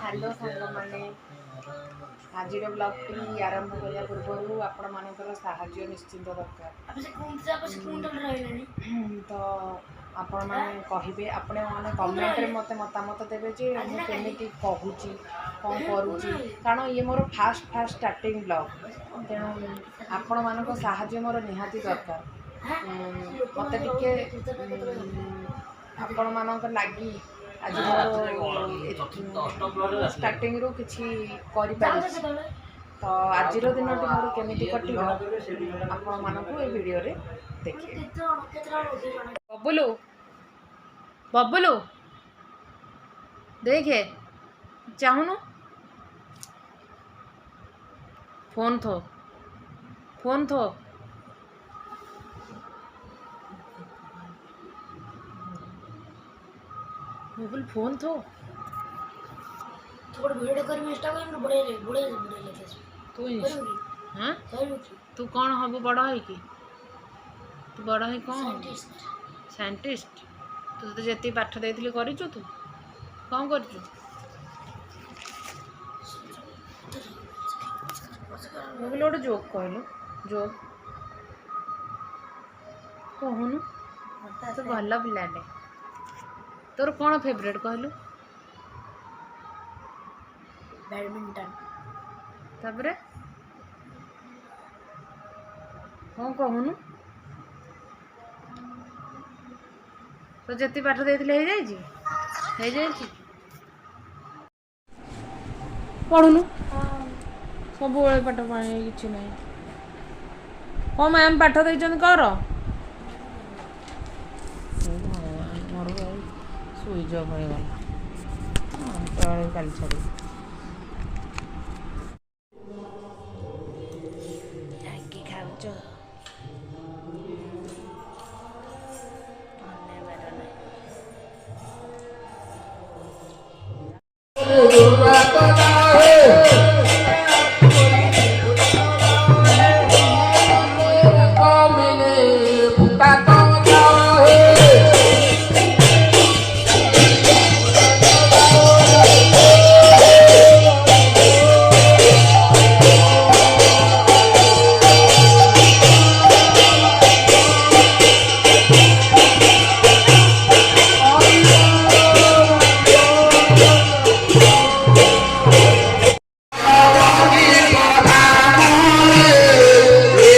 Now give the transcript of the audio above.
Hello सांग मैंने आज ब्लॉग आरंभ करने पूर्व आपण मानकर साहाय्य निश्चिंत दरकार तो आपण मैंने कहे आपण मैंने कमेंट में मत मतामत देवे जे मुझे कहूँ कौन करुँची कारण ये मोर फास्ट स्टार्टिंग ब्लॉग तेणु आपण मान साहाय्य मोर निहाती दरकार मत टिके आपण मान लगी आज मोर स्टार्टिंग रू किसी तो आज दिन मोर केमी कटिल आपण मानक ये वीडियो रे देखिए। बबुलू बबुलू देखे चाहूनु फोन थो बबुल फोन थो थोड़ा वीडियो कर में इंस्टाग्राम में बड़े तू हां तू कौन हबो बड़ा है कि तू बड़ा है कौन साइंटिस्ट तू तो जति पाठ देथिली करिछु तू कौन करिछु बबुल गोटे जोक कहलु जोक कहूनु तो भल पिलाटे तोर कौन फेवरेट कहलु बैडमिंटन तापरे कौन कहूनु तो जति पाठ देथिले हे जाइछि पढ़ुनु सब बेले पाठ पाए किछि नहीं कौन मैम पाठ देइछन कर मोर सुइच ऑफ हो गला काली छाड़ी Hey!